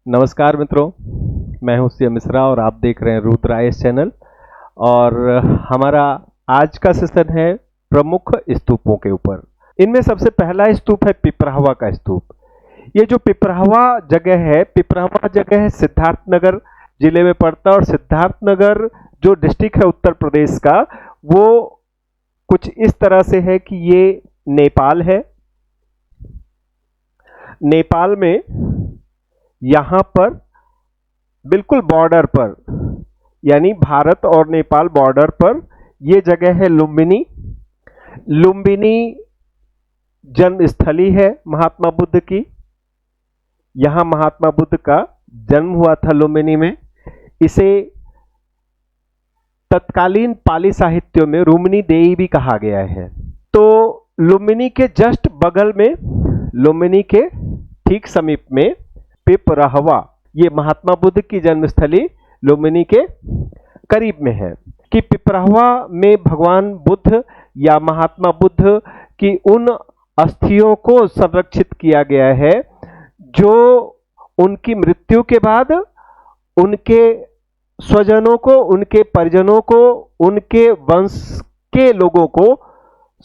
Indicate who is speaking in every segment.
Speaker 1: नमस्कार मित्रों, मैं हूं सी मिश्रा और आप देख रहे हैं रुद्रायस चैनल। और हमारा आज का सेशन है प्रमुख स्तूपों के ऊपर। इनमें सबसे पहला स्तूप है पिपराहवा का स्तूप। ये जो पिपराहवा जगह है सिद्धार्थनगर जिले में पड़ता है। और सिद्धार्थनगर जो डिस्ट्रिक्ट है उत्तर प्रदेश का, वो कुछ इस तरह से है कि ये नेपाल है। नेपाल में यहां पर बिल्कुल बॉर्डर पर, यानी भारत और नेपाल बॉर्डर पर यह जगह है लुम्बिनी। लुम्बिनी जन्मस्थली है महात्मा बुद्ध की। यहां महात्मा बुद्ध का जन्म हुआ था लुम्बिनी में। इसे तत्कालीन पाली साहित्यों में रुम्नी देई भी कहा गया है। तो लुम्बिनी के जस्ट बगल में, लुम्बिनी के ठीक समीप में पिपराहवा, ये महात्मा बुद्ध की जन्मस्थली लुम्बिनी के करीब में है। कि पिपराहवा में भगवान बुद्ध या महात्मा बुद्ध की उन अस्थियों को संरक्षित किया गया है जो उनकी मृत्यु के बाद उनके स्वजनों को, उनके परिजनों को, उनके वंश के लोगों को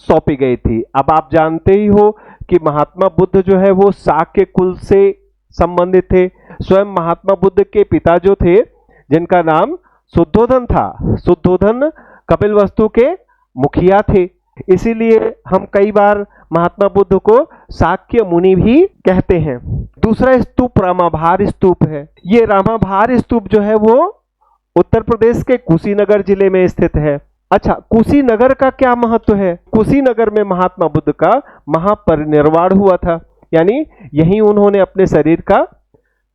Speaker 1: सौंपी गई थी। अब आप जानते ही हो कि महात्मा बुद्ध जो है वो शाक्य कुल से संबंधित थे। स्वयं महात्मा बुद्ध के पिता जो थे, जिनका नाम शुद्धोधन था, शुद्धोधन कपिलवस्तु के मुखिया थे। इसीलिए हम कई बार महात्मा बुद्ध को शाक्य मुनि भी कहते हैं। दूसरा स्तूप रामाभार स्तूप है। ये रामाभार स्तूप जो है वो उत्तर प्रदेश के कुशीनगर जिले में स्थित है। अच्छा, कुशीनगर का क्या महत्व है? कुशीनगर में महात्मा बुद्ध का महापरिनिर्वाण हुआ था, यानी यहीं उन्होंने अपने शरीर का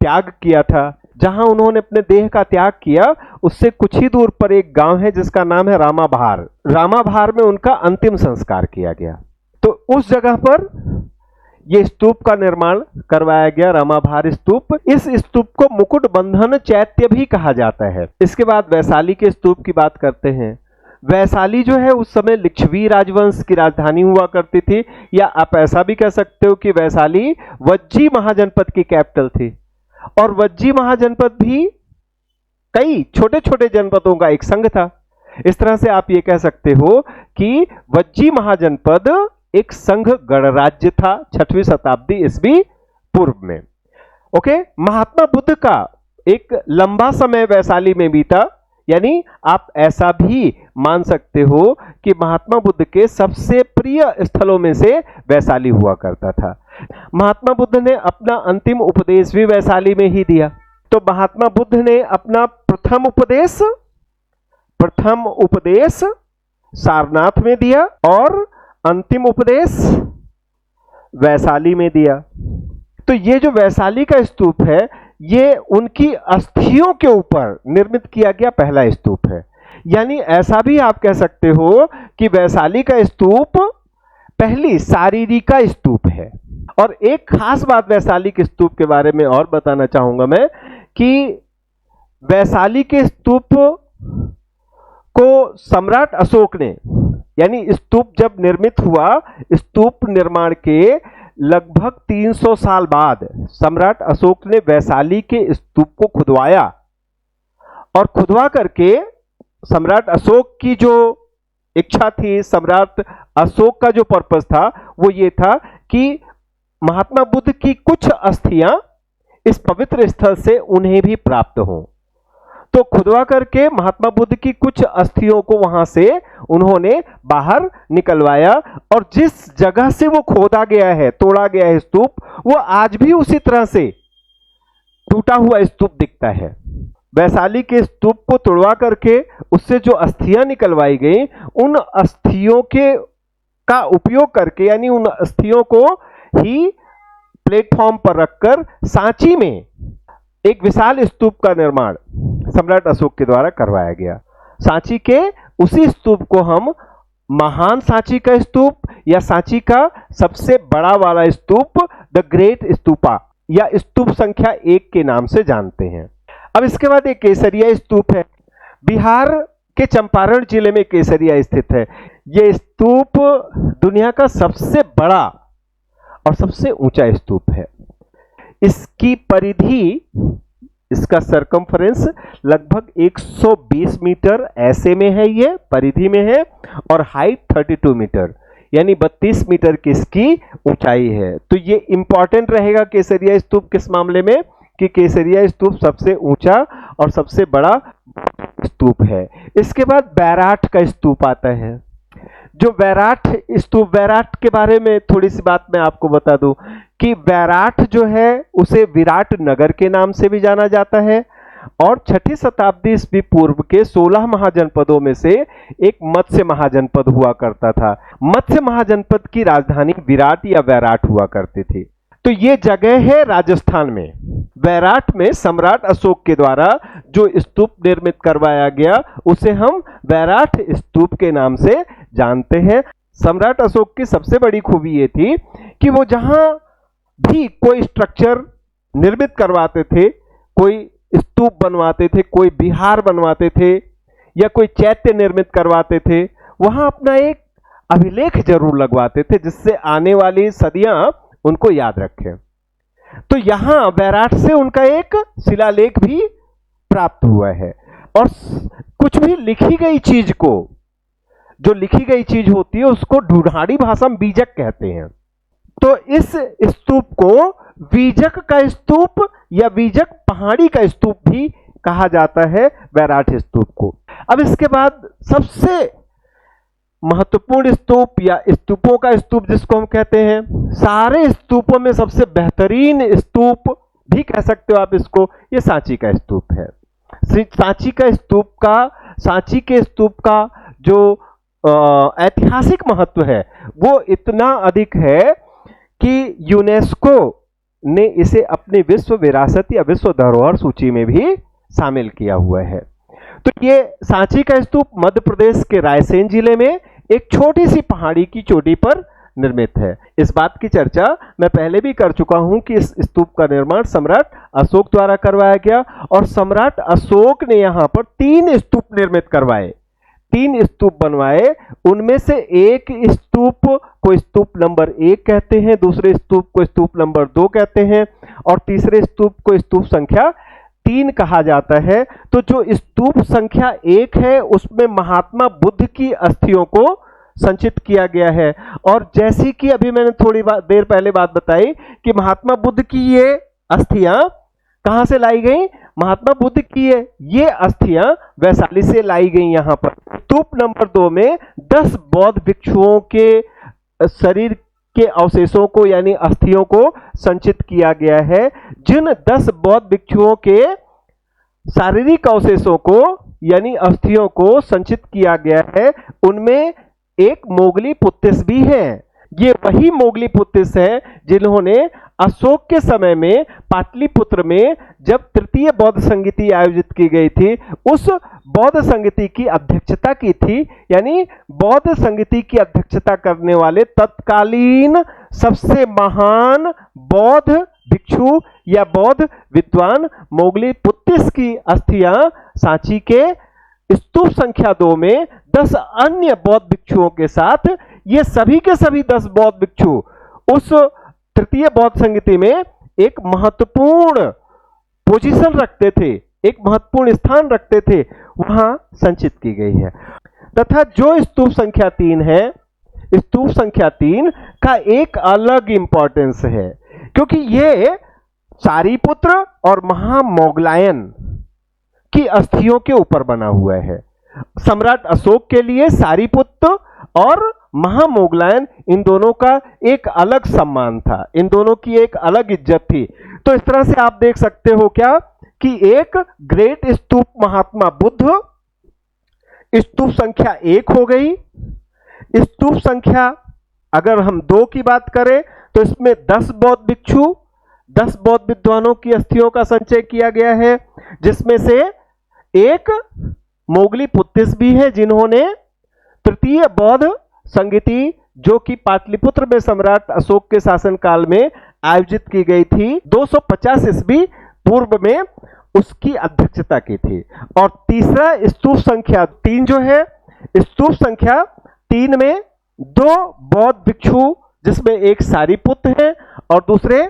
Speaker 1: त्याग किया था। जहां उन्होंने अपने देह का त्याग किया, उससे कुछ ही दूर पर एक गांव है जिसका नाम है रामाभार। रामाभार में उनका अंतिम संस्कार किया गया। तो उस जगह पर यह स्तूप का निर्माण करवाया गया, रामाभार स्तूप। इस स्तूप को मुकुट बंधन चैत्य भी कहा जाता है। इसके बाद वैशाली के स्तूप की बात करते हैं। वैशाली जो है उस समय लिच्छवी राजवंश की राजधानी हुआ करती थी, या आप ऐसा भी कह सकते हो कि वैशाली वज्जी महाजनपद की कैपिटल थी। और वज्जी महाजनपद भी कई छोटे छोटे जनपदों का एक संघ था। इस तरह से आप ये कह सकते हो कि वज्जी महाजनपद एक संघ गणराज्य था 6वीं शताब्दी ईस्वी पूर्व में। ओके, महात्मा बुद्ध का एक लंबा समय वैशाली में बीता, यानी आप ऐसा भी मान सकते हो कि महात्मा बुद्ध के सबसे प्रिय स्थलों में से वैशाली हुआ करता था। महात्मा बुद्ध ने अपना अंतिम उपदेश भी वैशाली में ही दिया। तो महात्मा बुद्ध ने अपना प्रथम उपदेश सारनाथ में दिया और अंतिम उपदेश वैशाली में दिया। तो ये जो वैशाली का स्तूप है, ये उनकी अस्थियों के ऊपर निर्मित किया गया पहला स्तूप है। यानी ऐसा भी आप कह सकते हो कि वैशाली का स्तूप पहली शारीरिका स्तूप है। और एक खास बात वैशाली के स्तूप के बारे में और बताना चाहूंगा मैं कि वैशाली के स्तूप को सम्राट अशोक ने, यानी स्तूप जब निर्मित हुआ, स्तूप निर्माण के लगभग 300 साल बाद सम्राट अशोक ने वैशाली के स्तूप को खुदवाया। और खुदवा करके सम्राट अशोक की जो इच्छा थी, सम्राट अशोक का जो पर्पस था, वो ये था कि महात्मा बुद्ध की कुछ अस्थियां इस पवित्र स्थल से उन्हें भी प्राप्त हों। तो खुदवा करके महात्मा बुद्ध की कुछ अस्थियों को वहां से उन्होंने बाहर निकलवाया। और जिस जगह से वो खोदा गया है, तोड़ा गया है स्तूप, वो आज भी उसी तरह से टूटा हुआ स्तूप दिखता है। वैशाली के स्तूप को तोड़वा करके उससे जो अस्थियां निकलवाई गई, उन अस्थियों का उपयोग करके, यानी उन अस्थियों को ही प्लेटफॉर्म पर रखकर सांची में एक विशाल स्तूप का निर्माण सम्राट अशोक के द्वारा करवाया गया। सांची के उसी स्तूप को हम महान सांची का स्तूप या सांची का सबसे बड़ा वाला स्तूप, द ग्रेट स्तूपा या स्तूप संख्या 1 के नाम से जानते हैं। अब इसके बाद एक केसरिया स्तूप है। बिहार के चंपारण जिले में केसरिया स्थित है। यह स्तूप दुनिया का सबसे बड़ा और सबसे ऊंचा स्तूप है। इसकी परिधि, इसका सरकमफ्रेंस लगभग 120 मीटर ऐसे में है, ये परिधि में है, और हाइट 32 मीटर यानी 32 मीटर की इसकी ऊंचाई है। तो ये इंपॉर्टेंट रहेगा केसरिया स्तूप किस मामले में, कि केसरिया स्तूप सबसे ऊंचा और सबसे बड़ा स्तूप है। इसके बाद बैराट का स्तूप आता है। जो बैराट स्तूप, बैराट के बारे में थोड़ी सी बात मैं आपको बता दूं कि बैराट जो है उसे विराट नगर के नाम से भी जाना जाता है, और 6ठी शताब्दी ईस्वी पूर्व के 16 महाजनपदों में से एक मत्स्य महाजनपद हुआ करता था। मत्स्य महाजनपद की राजधानी विराट या बैराट हुआ करती थी। तो ये जगह है राजस्थान में। बैराट में सम्राट अशोक के द्वारा जो स्तूप निर्मित करवाया गया उसे हम बैराट स्तूप के नाम से जानते हैं। सम्राट अशोक की सबसे बड़ी खूबी ये थी कि वो जहां भी कोई स्ट्रक्चर निर्मित करवाते थे, कोई स्तूप बनवाते थे, कोई विहार बनवाते थे या कोई चैत्य निर्मित करवाते थे, वहां अपना एक अभिलेख जरूर लगवाते थे जिससे आने वाली सदियां उनको याद रखें। तो यहां बैराट से उनका एक शिलालेख भी प्राप्त हुआ है, और कुछ भी लिखी गई चीज को, जो लिखी गई चीज होती है उसको ढूंढाड़ी भाषा में बीजक कहते हैं। तो इस स्तूप को बीजक का स्तूप या बीजक पहाड़ी का स्तूप भी कहा जाता है, बैराट स्तूप को। अब इसके बाद सबसे महत्वपूर्ण स्तूप या स्तूपों का स्तूप जिसको हम कहते हैं, सारे स्तूपों में सबसे बेहतरीन स्तूप भी कह सकते हो आप इसको, ये सांची का स्तूप है। सांची के स्तूप का जो ऐतिहासिक महत्व है वो इतना अधिक है कि यूनेस्को ने इसे अपनी विश्व विरासत या विश्व धरोहर सूची में भी शामिल किया हुआ है। तो ये सांची का स्तूप मध्य प्रदेश के रायसेन जिले में एक छोटी सी पहाड़ी की चोटी पर निर्मित है। इस बात की चर्चा मैं पहले भी कर चुका हूं कि इस स्तूप का निर्माण सम्राट अशोक द्वारा करवाया गया, और सम्राट अशोक ने यहां पर 3 स्तूप निर्मित करवाए, 3 स्तूप बनवाए। उनमें से एक स्तूप को स्तूप नंबर 1 कहते हैं, दूसरे स्तूप को स्तूप नंबर 2 कहते हैं, और तीसरे स्तूप को स्तूप संख्या 3 कहा जाता है। तो जो स्तूप संख्या 1 है उसमें महात्मा बुद्ध की अस्थियों को संचित किया गया है, और जैसी कि अभी मैंने थोड़ी देर पहले बात बताई कि महात्मा बुद्ध की ये अस्थियां कहां से लाई गई, महात्मा बुद्ध की ये अस्थियां वैशाली से लाई गई। यहां पर स्तूप नंबर 2 में 10 बौद्ध भिक्षुओं के शरीर के अवशेषों को यानी अस्थियों को संचित किया गया है। जिन 10 बौद्ध भिक्षुओं के शारीरिक अवशेषों को यानी अस्थियों को संचित किया गया है उनमें एक मोगली पुत्तिस भी है। ये वही मोगली पुत्तिस है जिन्होंने अशोक के समय में पाटलिपुत्र में जब तृतीय बौद्ध संगीति आयोजित की गई थी उस बौद्ध संगीति की अध्यक्षता की थी, यानी बौद्ध संगीति की अध्यक्षता करने वाले तत्कालीन सबसे महान बौद्ध भिक्षु या बौद्ध विद्वान मोगली पुत्तिस की अस्थियां सांची के स्तूप संख्या 2 में 10 अन्य बौद्ध भिक्षुओं के साथ, ये सभी के सभी 10 बौद्ध भिक्षु उस तृतीय बौद्ध संगीति में एक महत्वपूर्ण पोजीशन रखते थे, एक महत्वपूर्ण स्थान रखते थे, वहां संचित की गई है। तथा जो स्तूप संख्या 3 है, स्तूप संख्या 3 का एक अलग इंपॉर्टेंस है क्योंकि ये सारीपुत्र और महामोगलायन की अस्थियों के ऊपर बना हुआ है। सम्राट अशोक के लिए सारीपुत्र और महामोगलायन इन दोनों का एक अलग सम्मान था, इन दोनों की एक अलग इज्जत थी। तो इस तरह से आप देख सकते हो क्या कि एक ग्रेट स्तूप महात्मा बुद्ध, स्तूप संख्या 1 हो गई। स्तूप संख्या अगर हम 2 की बात करें तो इसमें 10 बौद्ध भिक्षु, 10 बौद्ध विद्वानों की अस्थियों का संचय किया गया है, जिसमें से एक मोगली पुत्तिस भी है जिन्होंने तृतीय बौद्ध संगीति जो कि पाटलिपुत्र में सम्राट अशोक के शासनकाल में आयोजित की गई थी 250 ईस्वी पूर्व में, उसकी अध्यक्षता की थी। और तीसरा स्तूप संख्या 3 जो है, स्तूप संख्या 3 में 2 बौद्ध भिक्षु जिसमें एक सारीपुत्र है और दूसरे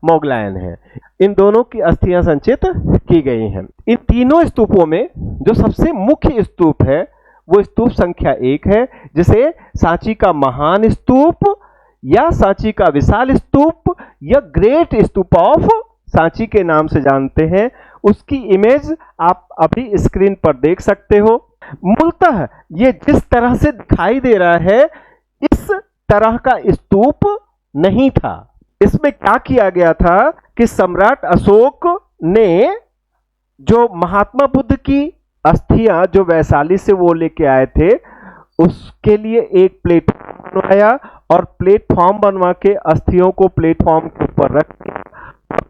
Speaker 1: मोगलायन है। इन दोनों की अस्थियां संचित की गई हैं। इन तीनों स्तूपों में जो सबसे मुख्य स्तूप है वो स्तूप संख्या 1 है, जिसे सांची का महान स्तूप या सांची का विशाल स्तूप या ग्रेट स्तूप ऑफ सांची के नाम से जानते हैं। उसकी इमेज आप अभी स्क्रीन पर देख सकते हो। मूलतः ये जिस तरह से दिखाई दे रहा है इस तरह का स्तूप नहीं था। इसमें क्या किया गया था कि सम्राट अशोक ने जो महात्मा बुद्ध की अस्थियां जो वैशाली से वो लेके आए थे उसके लिए एक प्लेटफॉर्म बनवाया और प्लेटफॉर्म बनवा के अस्थियों को प्लेटफॉर्म के ऊपर रख दिया।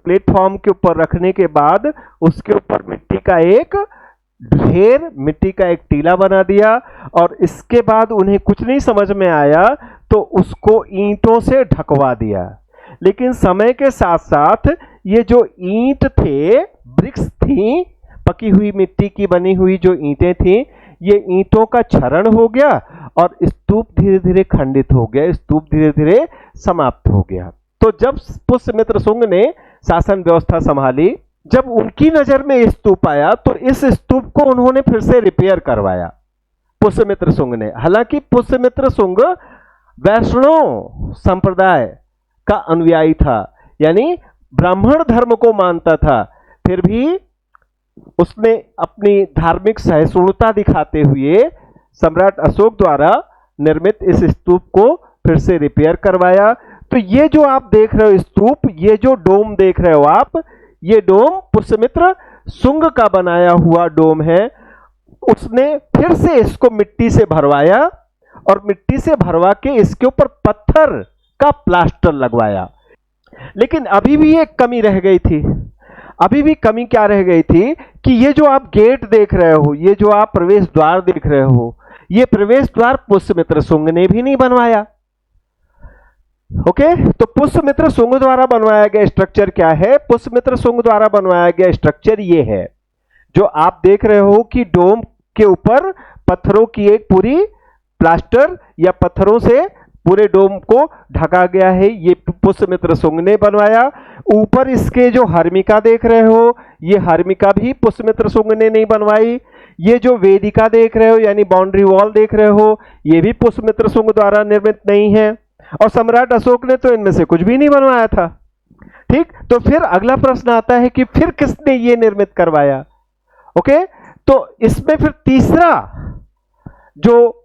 Speaker 1: प्लेटफॉर्म के ऊपर रखने के बाद उसके ऊपर मिट्टी का एक ढेर, मिट्टी का एक टीला बना दिया और इसके बाद उन्हें कुछ नहीं समझ में आया तो उसको ईंटों से ढकवा दिया। लेकिन समय के साथ साथ ये जो ईंट थे, ब्रिक्स थी, पकी हुई मिट्टी की बनी हुई जो ईंटें थी, ये ईंटों का क्षरण हो गया और स्तूप धीरे धीरे खंडित हो गया, स्तूप धीरे धीरे समाप्त हो गया। तो जब पुष्यमित्र शुंग ने शासन व्यवस्था संभाली, जब उनकी नजर में स्तूप आया तो इस स्तूप को उन्होंने फिर से रिपेयर करवाया पुष्यमित्र शुंग ने। हालांकि पुष्यमित्र शुंग वैष्णव संप्रदाय का अनुयायी था, यानी ब्राह्मण धर्म को मानता था, फिर भी उसने अपनी धार्मिक सहिष्णुता दिखाते हुए सम्राट अशोक द्वारा निर्मित इस स्तूप को फिर से रिपेयर करवाया। तो ये जो आप देख रहे हो स्तूप, ये जो डोम देख रहे हो आप, ये डोम पुष्यमित्र शुंग का बनाया हुआ डोम है। उसने फिर से इसको मिट्टी से भरवाया और मिट्टी से भरवा के इसके ऊपर पत्थर का प्लास्टर लगवाया। लेकिन अभी भी एक कमी रह गई थी। अभी भी कमी क्या रह गई थी कि ये जो आप गेट देख रहे हो, ये जो आप प्रवेश द्वार देख रहे हो, ये प्रवेश द्वार पुष्यमित्र शुंग ने भी नहीं बनवाया। ओके, तो पुष्यमित्र शुंग द्वारा बनवाया गया स्ट्रक्चर क्या है? पुष्यमित्र शुंग द्वारा बनवाया गया स्ट्रक्चर ये है जो आप देख रहे हो कि डोम के ऊपर पत्थरों की एक पूरी प्लास्टर या पत्थरों से पूरे डोम को ढका गया है, ये पुष्यमित्र शुंग ने बनवाया। ऊपर इसके जो हर्मिका देख रहे हो, ये हर्मिका भी पुष्यमित्र शुंग ने नहीं बनवाई। ये जो वेदिका देख रहे हो यानी बाउंड्री वॉल देख रहे हो, ये भी पुष्यमित्र शुंग द्वारा निर्मित नहीं है। और सम्राट अशोक ने तो इनमें से कुछ भी नहीं बनवाया था। ठीक, तो फिर अगला प्रश्न आता है कि फिर किसने ये निर्मित करवाया? ओके, तो इसमें फिर तीसरा जो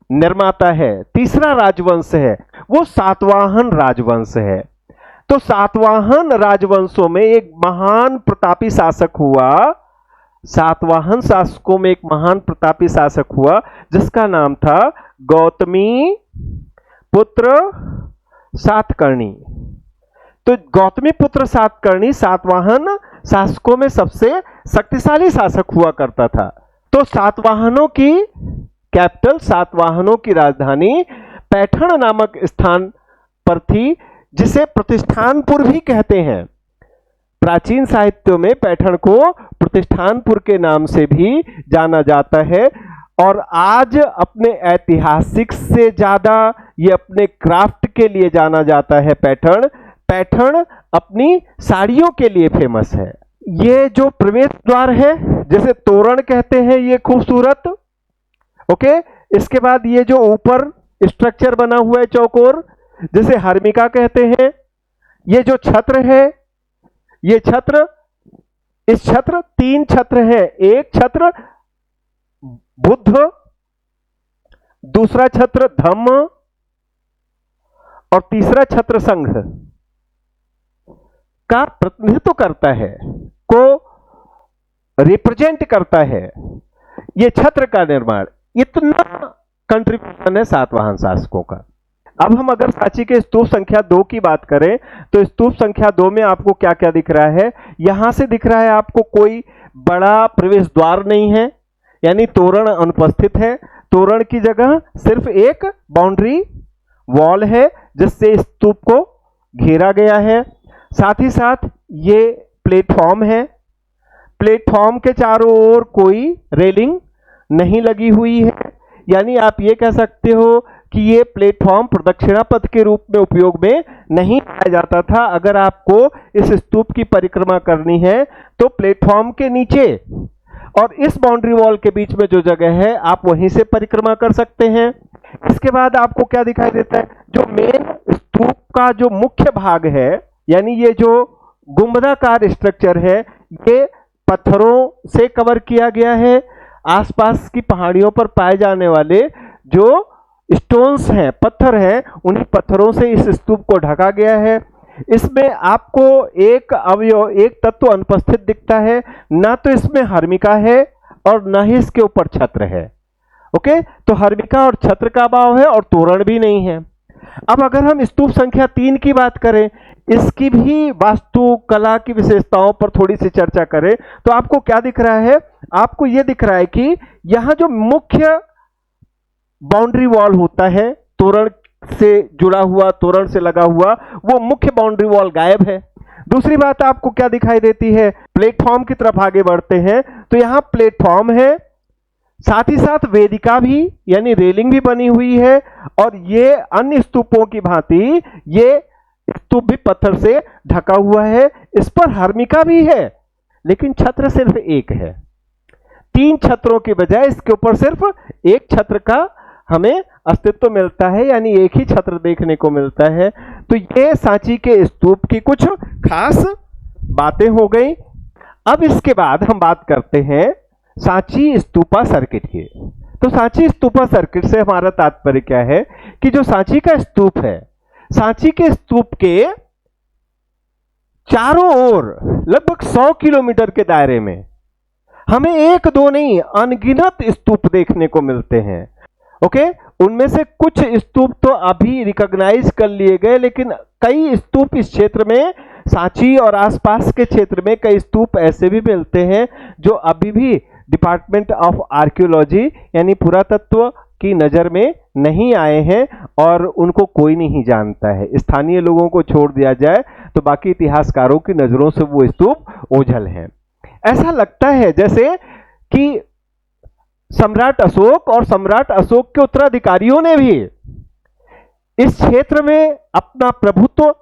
Speaker 1: निर्माता है, तीसरा राजवंश है, वो सातवाहन राजवंश है। तो सातवाहन राजवंशों में एक महान प्रतापी शासक हुआ, सातवाहन शासकों में एक महान प्रतापी शासक हुआ जिसका नाम था गौतमी पुत्र सातकर्णी। तो गौतमी पुत्र सातकर्णी सातवाहन शासकों में सबसे शक्तिशाली शासक हुआ करता था। तो सातवाहनों की कैपिटल, सातवाहनों की राजधानी पैठण नामक स्थान पर थी, जिसे प्रतिष्ठानपुर भी कहते हैं। प्राचीन साहित्यों में पैठण को प्रतिष्ठानपुर के नाम से भी जाना जाता है। और आज अपने ऐतिहासिक से ज्यादा ये अपने क्राफ्ट के लिए जाना जाता है। पैठण, पैठण अपनी साड़ियों के लिए फेमस है। ये जो प्रवेश द्वार है, जैसे तोरण कहते हैं, ये खूबसूरत। ओके, इसके बाद ये जो ऊपर स्ट्रक्चर बना हुआ है चौकोर, जिसे हर्मिका कहते हैं। ये जो छत्र है, ये छत्र, इस छत्र, 3 छत्र है। एक छत्र बुद्ध, दूसरा छत्र धम्म और तीसरा छत्र संघ का प्रतिनिधित्व करता है, को रिप्रेजेंट करता है ये छत्र का निर्माण। इतना कंट्रीब्यूशन है सातवाहन शासकों का। अब हम अगर सांची के स्तूप संख्या 2 की बात करें तो स्तूप संख्या 2 में आपको क्या क्या दिख रहा है? यहां से दिख रहा है आपको कोई बड़ा प्रवेश द्वार नहीं है, यानी तोरण अनुपस्थित है। तोरण की जगह सिर्फ एक बाउंड्री वॉल है जिससे स्तूप को घेरा गया है। साथ ही साथ ये प्लेटफॉर्म है। प्लेटफॉर्म के चारों ओर कोई रेलिंग नहीं लगी हुई है, यानी आप ये कह सकते हो कि ये प्लेटफॉर्म प्रदक्षिणा पथ के रूप में उपयोग में नहीं पाया जाता था। अगर आपको इस स्तूप की परिक्रमा करनी है तो प्लेटफॉर्म के नीचे और इस बाउंड्री वॉल के बीच में जो जगह है आप वहीं से परिक्रमा कर सकते हैं। इसके बाद आपको क्या दिखाई देता है, जो मेन स्तूप का जो मुख्य भाग है, यानी ये जो गुंबदाकार स्ट्रक्चर है, ये पत्थरों से कवर किया गया है। आसपास की पहाड़ियों पर पाए जाने वाले जो स्टोन्स हैं, पत्थर हैं, उन्हीं पत्थरों से इस स्तूप को ढका गया है। इसमें आपको एक अवयव, एक तत्व अनुपस्थित दिखता है, ना तो इसमें हर्मिका है और ना ही इसके ऊपर छत्र है। ओके, तो हर्मिका और छत्र का अभाव है और तोरण भी नहीं है। अब अगर हम स्तूप संख्या 3 की बात करें, इसकी भी वास्तु कला की विशेषताओं पर थोड़ी सी चर्चा करें, तो आपको क्या दिख रहा है, आपको यह दिख रहा है कि यहां जो मुख्य बाउंड्री वॉल होता है, तोरण से जुड़ा हुआ, तोरण से लगा हुआ, वो मुख्य बाउंड्री वॉल गायब है। दूसरी बात आपको क्या दिखाई देती है, प्लेटफॉर्म की तरफ आगे बढ़ते हैं तो यहां प्लेटफॉर्म है, साथ ही साथ वेदिका भी यानी रेलिंग भी बनी हुई है, और ये अन्य स्तूपों की भांति ये स्तूप भी पत्थर से ढका हुआ है। इस पर हर्मिका भी है, लेकिन छत्र सिर्फ एक है। 3 छत्रों के बजाय इसके ऊपर सिर्फ एक छत्र का हमें अस्तित्व मिलता है, यानी एक ही छत्र देखने को मिलता है। तो ये सांची के स्तूप की कुछ खास बातें हो गई। अब इसके बाद हम बात करते हैं सांची स्तूपा सर्किट की। तो सांची स्तूपा सर्किट से हमारा तात्पर्य क्या है कि जो सांची का स्तूप है, सांची के स्तूप के चारों ओर लगभग 100 किलोमीटर के दायरे में हमें एक दो नहीं अनगिनत स्तूप देखने को मिलते हैं। ओके, उनमें से कुछ स्तूप तो अभी रिकॉग्नाइज कर लिए गए, लेकिन कई स्तूप इस क्षेत्र में, सांची और आसपास के क्षेत्र में कई स्तूप ऐसे भी मिलते हैं जो अभी भी डिपार्टमेंट ऑफ आर्कियोलॉजी यानी पुरातत्व की नजर में नहीं आए हैं और उनको कोई नहीं जानता है। स्थानीय लोगों को छोड़ दिया जाए तो बाकी इतिहासकारों की नजरों से वो स्तूप ओझल हैं। ऐसा लगता है जैसे कि सम्राट अशोक और सम्राट अशोक के उत्तराधिकारियों ने भी इस क्षेत्र में अपना प्रभुत्व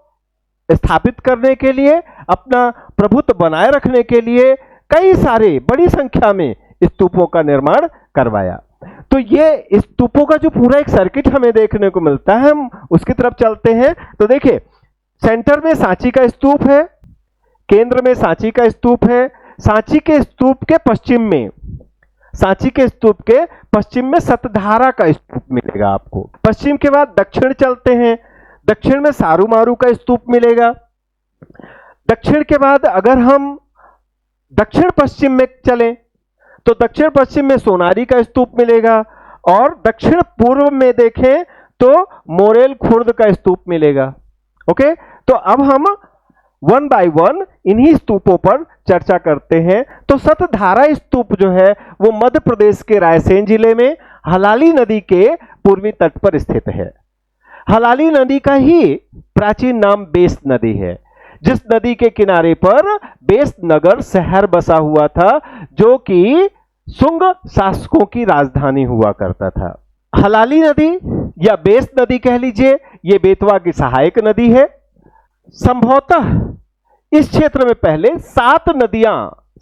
Speaker 1: स्थापित करने के लिए, अपना प्रभुत्व बनाए रखने के लिए कई सारे बड़ी संख्या में स्तूपों का निर्माण करवाया। तो ये स्तूपों का जो पूरा एक सर्किट हमें देखने को मिलता है, हम उसकी तरफ चलते हैं। तो देखिए, सेंटर में सांची का स्तूप है, केंद्र में सांची का स्तूप है, सांची के स्तूप के पश्चिम में, सांची के स्तूप के पश्चिम में सतधारा का स्तूप मिलेगा आपको। पश्चिम के बाद दक्षिण चलते हैं, दक्षिण में सारूमारू का स्तूप मिलेगा। दक्षिण के बाद अगर हम दक्षिण पश्चिम में चलें तो दक्षिण पश्चिम में सोनारी का स्तूप मिलेगा, और दक्षिण पूर्व में देखें तो मोरेल खुर्द का स्तूप मिलेगा। ओके, तो अब हम वन बाय वन इन्हीं स्तूपों पर चर्चा करते हैं। तो सतधारा स्तूप जो है वो मध्य प्रदेश के रायसेन जिले में हलाली नदी के पूर्वी तट पर स्थित है। हलाली नदी का ही प्राचीन नाम बेस नदी है, जिस नदी के किनारे पर बेस नगर शहर बसा हुआ था, जो कि सुंग शासकों की राजधानी हुआ करता था। हलाली नदी या बेस नदी कह लीजिए, यह बेतवा की सहायक नदी है। संभवतः इस क्षेत्र में पहले 7 नदियां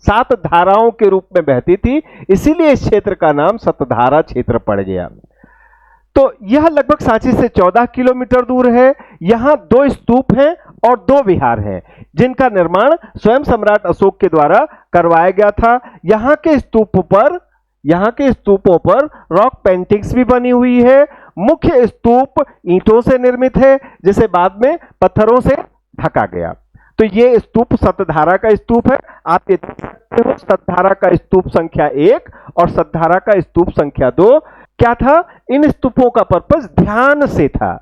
Speaker 1: 7 धाराओं के रूप में बहती थी, इसीलिए इस क्षेत्र का नाम सतधारा क्षेत्र पड़ गया। तो यह लगभग सांची से 14 किलोमीटर दूर है। यहां 2 स्तूप हैं और 2 विहार हैं, जिनका निर्माण स्वयं सम्राट अशोक के द्वारा करवाया गया था। यहां के स्तूपों पर रॉक पेंटिंग्स भी बनी हुई है। मुख्य स्तूप ईंटों से निर्मित है, जिसे बाद में पत्थरों से ढका गया। तो ये स्तूप सतधारा का स्तूप है। आप ये देख सकते हो, सतधारा का स्तूप संख्या 1 और सतधारा का स्तूप संख्या 2। क्या था, इन स्तूपों का पर्पस ध्यान से था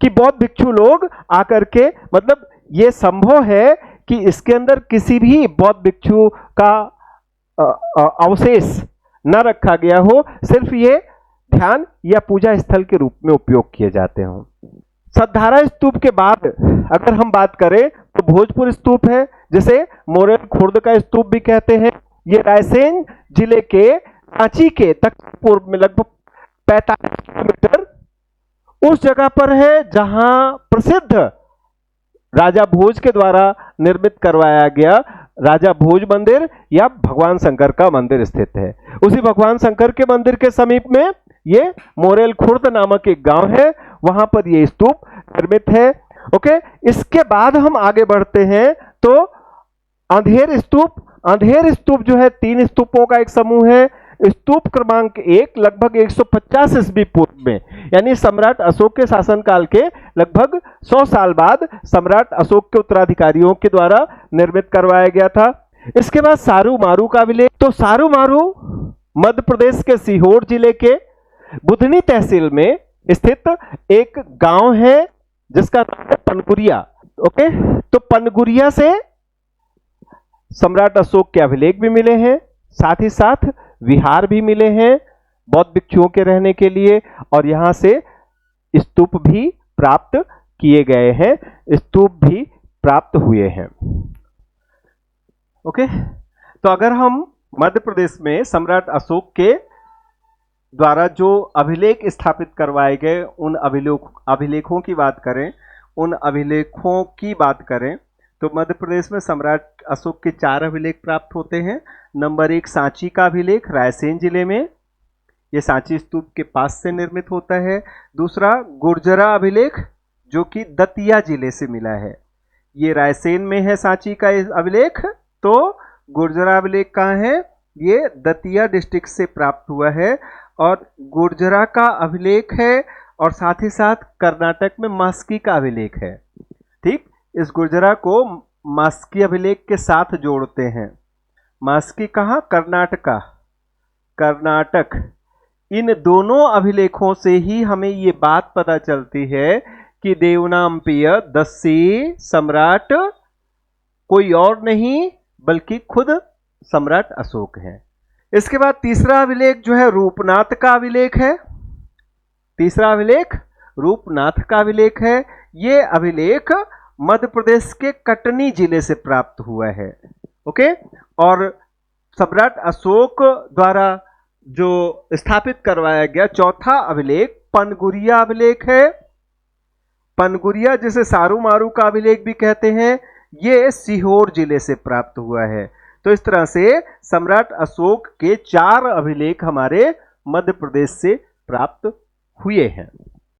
Speaker 1: कि बौद्ध भिक्षु लोग आकर के, मतलब यह संभव है कि इसके अंदर किसी भी बौद्ध भिक्षु का अवशेष न रखा गया हो, सिर्फ ये ध्यान या पूजा स्थल के रूप में उपयोग किए जाते हो। सतधारा स्तूप के बाद अगर हम बात करें तो भोजपुर स्तूप है, जिसे मोरेल खुर्द का स्तूप भी कहते हैं। ये रायसेन जिले के सांची के दक्षिण पूर्व में लगभग 45 किलोमीटर उस जगह पर है जहां प्रसिद्ध राजा भोज के द्वारा निर्मित करवाया गया राजा भोज मंदिर या भगवान शंकर का मंदिर स्थित है। उसी भगवान शंकर के मंदिर के समीप में ये मोरेल खुर्द नामक एक गांव है, वहां पर ये स्तूप निर्मित है। ओके, इसके बाद हम आगे बढ़ते हैं तो अंधेर स्तूप जो है 3 स्तूपों का एक समूह है। स्तूप क्रमांक 1 लगभग 150 ईस्वी पूर्व में, यानी सम्राट अशोक के शासनकाल के लगभग 100 साल बाद सम्राट अशोक के उत्तराधिकारियों के द्वारा निर्मित करवाया गया था। इसके बाद सारू मारू का अभिलेख। तो सारू मारू मध्य प्रदेश के सीहोर जिले के बुधनी तहसील में स्थित एक गांव है जिसका नाम है पनगुरिया। ओके, तो पनगुरिया से सम्राट अशोक के अभिलेख भी मिले हैं, साथ ही साथ विहार भी मिले हैं बौद्ध भिक्षुओं के रहने के लिए, और यहां से स्तूप भी प्राप्त किए गए हैं, स्तूप भी प्राप्त हुए हैं। ओके, तो अगर हम मध्य प्रदेश में सम्राट अशोक के द्वारा जो अभिलेख स्थापित करवाए गए उन अभिलेखों की बात करें, तो मध्य प्रदेश में सम्राट अशोक के 4 अभिलेख प्राप्त होते हैं। नंबर 1 सांची का अभिलेख रायसेन जिले में, यह सांची स्तूप के पास से निर्मित होता है। दूसरा गुर्जरा अभिलेख जो कि दतिया जिले से मिला है, ये रायसेन में है सांची का अभिलेख। तो गुर्जरा अभिलेख कहाँ है? ये दतिया डिस्ट्रिक्ट से प्राप्त हुआ है, और गुर्जरा का अभिलेख है, और साथ ही साथ कर्नाटक में मास्की का अभिलेख है। ठीक, इस गुर्जरा को मास्की अभिलेख के साथ जोड़ते हैं। मास्की कहाँ? कर्नाटक। इन दोनों अभिलेखों से ही हमें ये बात पता चलती है कि देवनामप्रिय दस्सी सम्राट कोई और नहीं बल्कि खुद सम्राट अशोक है। इसके बाद तीसरा अभिलेख जो है रूपनाथ का अभिलेख है। तीसरा अभिलेख रूपनाथ का अभिलेख है। ये अभिलेख मध्य प्रदेश के कटनी जिले से प्राप्त हुआ है। ओके, और सम्राट अशोक द्वारा जो स्थापित करवाया गया चौथा अभिलेख पनगुरिया अभिलेख है। पनगुरिया जिसे सारू मारू का अभिलेख भी कहते हैं, ये सीहोर जिले से प्राप्त हुआ है। तो इस तरह से सम्राट अशोक के 4 अभिलेख हमारे मध्य प्रदेश से प्राप्त हुए हैं।